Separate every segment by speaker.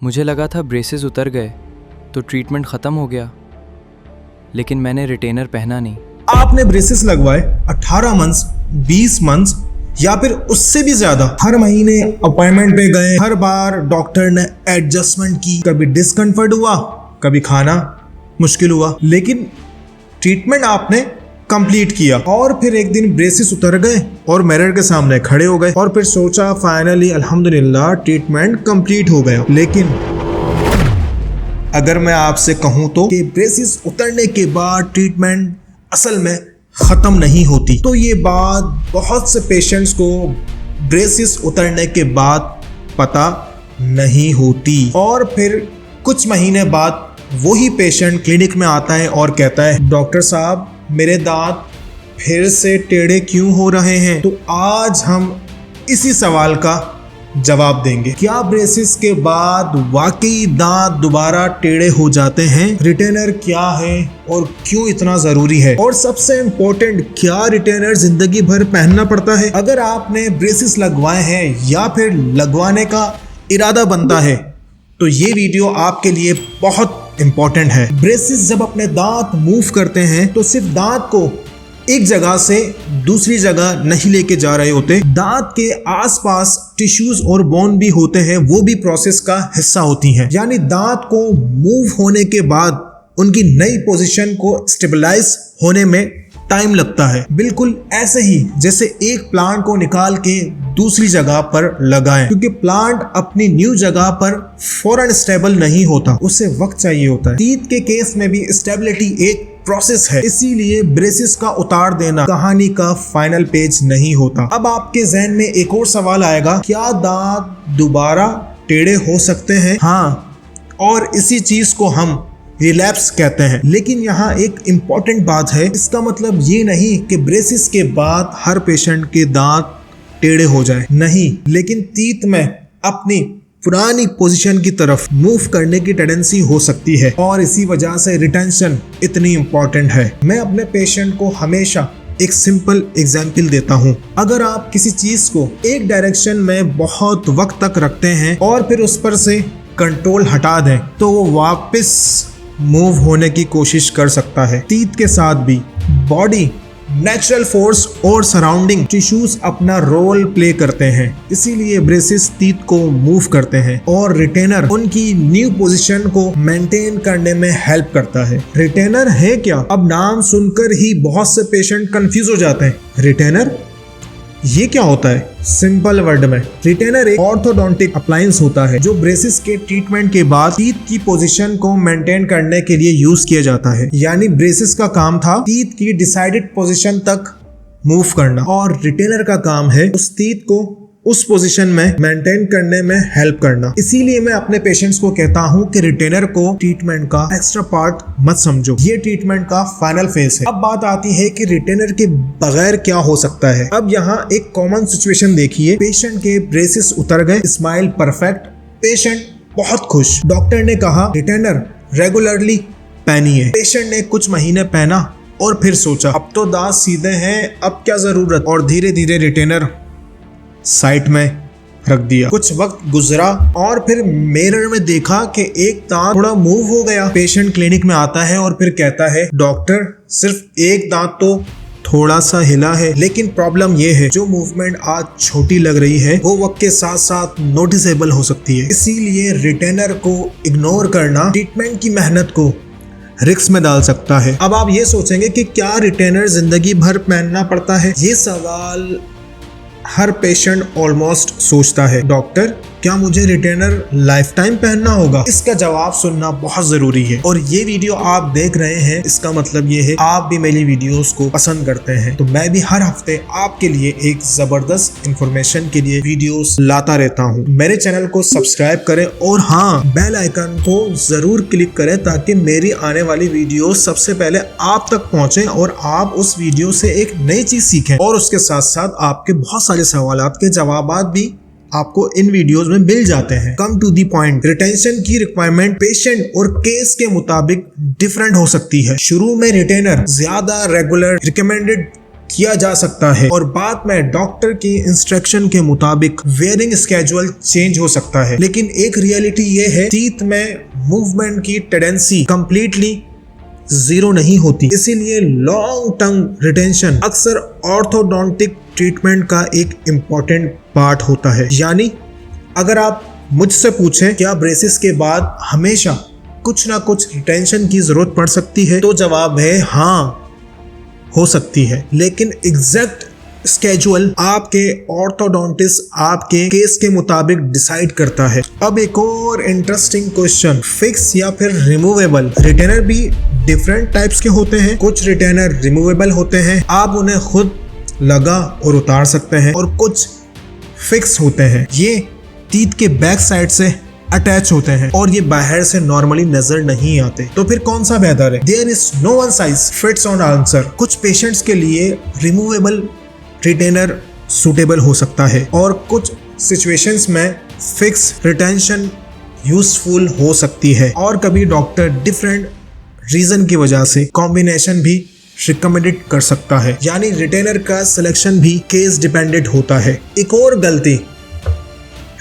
Speaker 1: मुझे लगा था ब्रेसेस उतर गए तो ट्रीटमेंट ख़त्म हो गया, लेकिन मैंने रिटेनर पहना नहीं।
Speaker 2: आपने ब्रेसेस लगवाए 18 मंथ्स, 20 मंथ्स या फिर उससे भी ज्यादा। हर महीने अपॉइंटमेंट पे गए, हर बार डॉक्टर ने एडजस्टमेंट की, कभी डिस्कम्फर्ट हुआ, कभी खाना मुश्किल हुआ, लेकिन ट्रीटमेंट आपने कंप्लीट किया। और फिर एक दिन ब्रेसेस उतर गए और मिरर के सामने खड़े हो गए और फिर सोचा फाइनली अल्हम्दुलिल्लाह ट्रीटमेंट कंप्लीट हो गया। लेकिन अगर मैं आपसे कहूं तो कि ब्रेसेस उतरने के बाद ट्रीटमेंट असल में खत्म नहीं होती, तो ये बात बहुत से पेशेंट्स को ब्रेसेस उतरने के बाद पता नहीं होती। और फिर कुछ महीने बाद वही पेशेंट क्लिनिक में आता है और कहता है, डॉक्टर साहब मेरे दांत फिर से टेढ़े क्यों हो रहे हैं? तो आज हम इसी सवाल का जवाब देंगे। क्या ब्रेसेस के बाद वाकई दांत दोबारा टेढ़े हो जाते हैं? रिटेनर क्या है और क्यों इतना जरूरी है? और सबसे इम्पोर्टेंट, क्या रिटेनर जिंदगी भर पहनना पड़ता है? अगर आपने ब्रेसेस लगवाए हैं या फिर लगवाने का इरादा बनता है तो ये वीडियो आपके लिए बहुत इंपॉर्टेंट है। ब्रेसेस जब अपने दांत मूव करते हैं तो सिर्फ दांत को एक जगह से दूसरी जगह नहीं लेके जा रहे होते, दांत के आसपास टिश्यूज और बोन भी होते हैं, वो भी प्रोसेस का हिस्सा होती हैं। यानी दांत को मूव होने के बाद उनकी नई पोजीशन को स्टेबलाइज होने में टाइम लगता है। बिल्कुल ऐसे ही जैसे एक प्लांट को निकाल के दूसरी जगह पर लगाएं, क्योंकि प्लांट अपनी न्यू जगह पर फौरन स्टेबल नहीं होता, उसे वक्त चाहिए होता है। टीथ के केस में भी स्टेबिलिटी एक प्रोसेस है, इसीलिए ब्रेसेस का उतार देना कहानी का फाइनल पेज नहीं होता। अब आपके जहन में एक और सवाल आएगा, क्या दांत दोबारा टेढ़े हो सकते हैं? हाँ, और इसी चीज को हम रिलैप्स कहते हैं। लेकिन यहाँ एक इम्पॉर्टेंट बात है, इसका मतलब ये नहीं कि ब्रेसेस के बाद हर पेशेंट के दांत टेढ़े हो जाए, नहीं, लेकिन टीथ में अपनी पुरानी पोजीशन की तरफ मूव करने की टेंडेंसी हो सकती है और इसी वजह से रिटेंशन इतनी इम्पोर्टेंट है। मैं अपने पेशेंट को हमेशा एक सिंपल एग्जाम्पल देता हूँ। अगर आप किसी चीज को एक डायरेक्शन में बहुत वक्त तक रखते हैं और फिर उस पर से कंट्रोल हटा दें तो वो वापस मूव होने की कोशिश कर सकता है। टीथ के साथ भी बॉडी, नेचुरल फोर्स और सराउंडिंग टिश्यूज अपना रोल प्ले करते हैं, इसीलिए ब्रेसेस टीथ को मूव करते हैं और रिटेनर उनकी न्यू पोजीशन को मेंटेन करने में हेल्प करता है। रिटेनर है क्या? अब नाम सुनकर ही बहुत से पेशेंट कंफ्यूज हो जाते हैं। रिटेनर ये क्या होता है? सिंपल वर्ड में, रिटेनर एक ऑर्थोडोंटिक अप्लायंस होता है जो ब्रेसेस के ट्रीटमेंट के बाद टीथ की पोजीशन को मेंटेन करने के लिए यूज किया जाता है। यानी ब्रेसेस का काम था टीथ की डिसाइडेड पोजीशन तक मूव करना और रिटेनर का काम है उस टीथ को उस पोजीशन में मेंटेन करने में हेल्प करना। इसीलिए मैं अपने पेशेंट्स को कहता हूं कि रिटेनर को ट्रीटमेंट का एक्स्ट्रा पार्ट मत समझो, ये ट्रीटमेंट का फाइनल फेज है। अब बात आती है कि रिटेनर के बगैर क्या हो सकता है। अब यहाँ एक कॉमन सिचुएशन देखिए, पेशेंट के ब्रेसेस उतर गए, स्माइल परफेक्ट, पेशेंट बहुत खुश, डॉक्टर ने कहा रिटेनर रेगुलरली पहनिए। पेशेंट ने कुछ महीने पहना और फिर सोचा अब तो दांत सीधे हैं, अब क्या जरूरत, और धीरे धीरे रिटेनर साइड में रख दिया। कुछ वक्त गुजरा और फिर मिरर में देखा कि एक दांत थोड़ा मूव हो गया। पेशेंट क्लिनिक में आता है और फिर कहता है, डॉक्टर सिर्फ एक दांत तो थोड़ा सा हिला है, लेकिन प्रॉब्लम ये है जो मूवमेंट आज छोटी लग रही है वो वक्त के साथ साथ नोटिसेबल हो सकती है। इसीलिए रिटेनर को इग्नोर करना ट्रीटमेंट की मेहनत को रिस्क में डाल सकता है। अब आप ये सोचेंगे कि क्या रिटेनर जिंदगी भर पहनना पड़ता है? ये सवाल हर पेशेंट ऑलमोस्ट सोचता है, डॉक्टर क्या मुझे रिटेनर लाइफ टाइम पहनना होगा? इसका जवाब सुनना बहुत जरूरी है। और ये वीडियो आप देख रहे हैं, इसका मतलब ये है आप भी मेरी वीडियोस को पसंद करते हैं। तो मैं भी हर हफ्ते आपके लिए एक जबरदस्त इंफॉर्मेशन के लिए वीडियोस लाता रहता हूँ। मेरे चैनल को सब्सक्राइब करें और हाँ, बेल आइकन को जरूर क्लिक करें ताकि मेरी आने वाली वीडियो सबसे पहले आप तक पहुंचे और आप उस वीडियो से एक नई चीज सीखें और उसके साथ साथ आपके बहुत सारे सवालात के जवाब भी आपको इन वीडियोस में मिल जाते हैं। Come to the point, retention की रिक्वायरमेंट पेशेंट और केस के मुताबिक डिफरेंट हो सकती है। शुरू में रिटेनर ज्यादा रेगुलर रिकमेंडेड किया जा सकता है और बाद में डॉक्टर की इंस्ट्रक्शन के मुताबिक वेयरिंग स्केड्यूल चेंज हो सकता है। लेकिन एक रियलिटी ये है, टीथ में मूवमेंट की टेंडेंसी कंप्लीटली जीरो नहीं होती, इसीलिए लॉन्ग टर्म रिटेंशन अक्सर ऑर्थोडोंटिक ट्रीटमेंट का एक इम्पॉर्टेंट पार्ट होता है। यानी अगर आप मुझसे पूछें क्या ब्रेसिस के बाद हमेशा कुछ ना कुछ रिटेंशन की जरूरत पड़ सकती है, तो जवाब है हाँ, हो सकती है। लेकिन एग्जैक्ट स्केड्यूल आपके ऑर्थोडोंटिस्ट आपके केस के मुताबिक डिसाइड करता है। अब एक और इंटरेस्टिंग क्वेश्चन, फिक्स या फिर रिमूवेबल रिटेनर भी डिफरेंट टाइप्स के होते हैं। कुछ रिटेनर रिमूवेबल होते हैं, आप उन्हें खुद लगा और उतार सकते हैं, और कुछ फिक्स होते हैं, ये टीथ के बैक साइड से अटैच होते हैं और ये बाहर से नॉर्मली नजर नहीं आते। तो फिर कौन सा बेहतर है? There is no one size fits all answer. कुछ पेशेंट्स के लिए रिमूवेबल रिटेनर सूटेबल हो सकता है और कुछ सिचुएशंस में फिक्स रिटेंशन यूजफुल हो सकती है, और कभी डॉक्टर डिफरेंट रीजन की वजह से कॉम्बिनेशन भी रिकमेंडेड कर सकता है। यानी रिटेनर का सिलेक्शन भी केस डिपेंडेंट होता है। एक और गलती,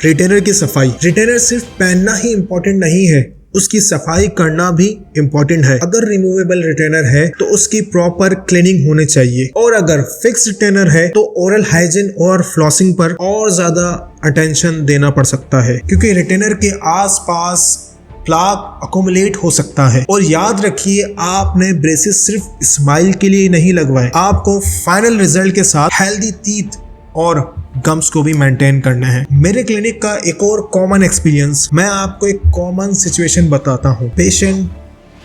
Speaker 2: रिटेनर की सफाई। रिटेनर सिर्फ पहनना ही इम्पोर्टेंट नहीं है, उसकी सफाई करना भी इम्पोर्टेंट है। अगर रिमूवेबल रिटेनर है तो उसकी प्रॉपर क्लीनिंग होनी चाहिए, और अगर फिक्स रिटेनर है तो ओरल हाइजीन और फ्लॉसिंग पर और ज्यादा अटेंशन देना पड़ सकता है, क्योंकि रिटेनर के आसपास प्लाक अकोमुलेट हो सकता है। और याद रखिए, आपने ब्रेसेस सिर्फ स्माइल के लिए नहीं लगवाए, आपको फाइनल रिजल्ट के साथ हेल्दी टीथ और गम्स को भी मेंटेन करना है। मेरे क्लिनिक का एक और कॉमन एक्सपीरियंस, मैं आपको एक कॉमन सिचुएशन बताता हूँ। पेशेंट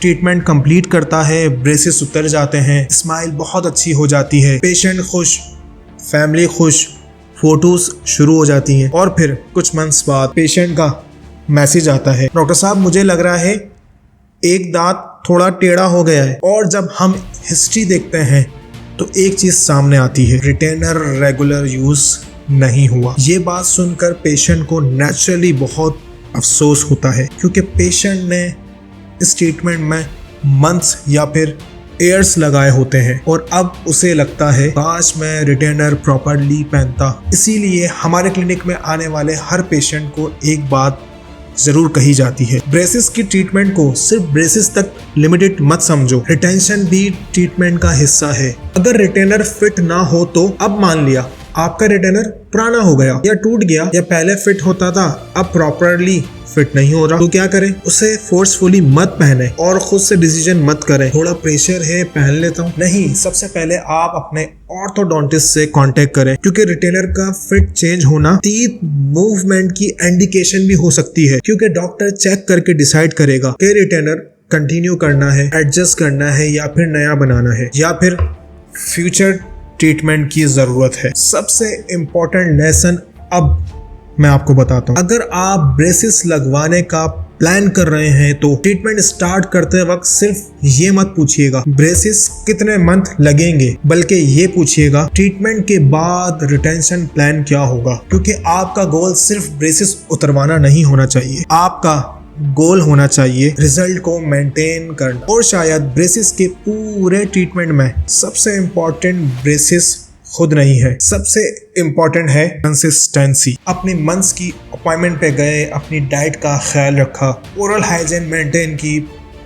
Speaker 2: ट्रीटमेंट कंप्लीट करता है, ब्रेसेस उतर जाते हैं, स्माइल बहुत अच्छी हो जाती है, पेशेंट खुश, फैमिली खुश, फोटोज शुरू हो जाती हैं, और फिर कुछ मंथ्स बाद पेशेंट का मैसेज आता है, डॉक्टर साहब मुझे लग रहा है एक दांत थोड़ा टेढ़ा हो गया है। और जब हम हिस्ट्री देखते हैं तो एक चीज सामने आती है, रिटेनर रेगुलर यूज नहीं हुआ। ये बात सुनकर पेशेंट को नेचुरली बहुत अफसोस होता है, क्योंकि पेशेंट ने इस ट्रीटमेंट में मंथ्स या फिर ईयर्स लगाए होते हैं, और अब उसे लगता है काश मैं रिटेनर प्रॉपरली पहनता। इसीलिए हमारे क्लिनिक में आने वाले हर पेशेंट को एक बात जरूर कही जाती है, ब्रेसेस की ट्रीटमेंट को सिर्फ ब्रेसेस तक लिमिटेड मत समझो, रिटेंशन भी ट्रीटमेंट का हिस्सा है। अगर रिटेनर फिट ना हो तो अब मान लिया आपका रिटेनर पुराना हो गया या टूट गया, या पहले फिट होता था अब प्रॉपरली फिट नहीं हो रहा, तो क्या करें? उसे फोर्सफुली मत पहने और खुद से डिसीजन मत करें, थोड़ा प्रेशर है पहन लेता हूँ, नहीं। सबसे पहले आप अपने ऑर्थोडोंटिस्ट से कांटेक्ट करें, क्योंकि रिटेनर का फिट चेंज होना टीथ मूवमेंट की इंडिकेशन भी हो सकती है, क्योंकि डॉक्टर चेक करके डिसाइड करेगा कि रिटेनर कंटिन्यू करना है, एडजस्ट करना है, या फिर नया बनाना है, या फिर फ्यूचर ट्रीटमेंट की जरूरत है। सबसे इम्पोर्टेंट लेसन अब मैं आपको बताता हूँ, अगर आप ब्रेसेस लगवाने का प्लान कर रहे हैं तो ट्रीटमेंट स्टार्ट करते वक्त सिर्फ ये मत पूछिएगा ब्रेसेस कितने मंथ लगेंगे, बल्कि ये पूछिएगा ट्रीटमेंट के बाद रिटेंशन प्लान क्या होगा, क्योंकि आपका गोल सिर्फ ब्रेसेस उतरवाना नहीं होना चाहिए, आपका गोल होना चाहिए रिजल्ट को मेंटेन करना। और शायद ब्रेसेस के पूरे ट्रीटमेंट में सबसे इम्पोर्टेंट ब्रेसेस खुद नहीं है, सबसे इम्पोर्टेंट है कंसिस्टेंसी। अपनी मंथ्स की अपॉइंटमेंट पे गए, अपनी डाइट का ख्याल रखा, ओरल हाइजीन मेंटेन की,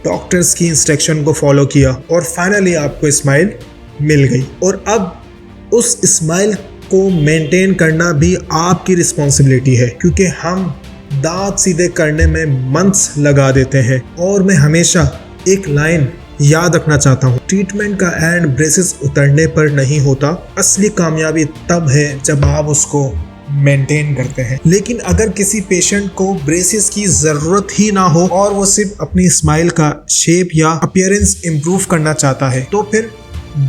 Speaker 2: डॉक्टर्स की इंस्ट्रक्शन को फॉलो किया, और फाइनली आपको स्माइल मिल गई। और अब उस स्माइल को मेंटेन करना भी आपकी रिस्पॉन्सिबिलिटी है, क्योंकि हम दांत सीधे करने में मंथ्स लगा देते हैं। और मैं हमेशा एक लाइन याद रखना चाहता हूँ, ट्रीटमेंट का एंड ब्रेसेस उतरने पर नहीं होता, असली कामयाबी तब है जब आप उसको मेंटेन करते हैं। लेकिन अगर किसी पेशेंट को ब्रेसेस की जरूरत ही ना हो और वो सिर्फ अपनी स्माइल का शेप या अपीयरेंस इंप्रूव करना चाहता है, तो फिर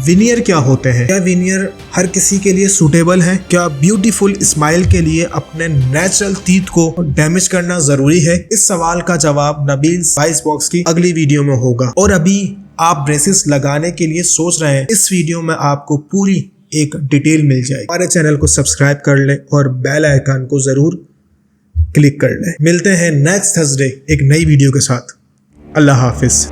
Speaker 2: विनियर क्या होते हैं? क्या विनियर हर किसी के लिए सूटेबल है? क्या ब्यूटीफुल स्माइल के लिए अपने नेचुरल टीथ को डैमेज करना जरूरी है? इस सवाल का जवाब नबील वाइस बॉक्स की अगली वीडियो में होगा। और अभी आप ब्रेसेस लगाने के लिए सोच रहे हैं, इस वीडियो में आपको पूरी एक डिटेल मिल जाएगी। हमारे चैनल को सब्सक्राइब कर लें और बेल आइकन को जरूर क्लिक कर लें। मिलते हैं नेक्स्ट थर्सडे एक नई वीडियो के साथ। अल्लाह हाफिज।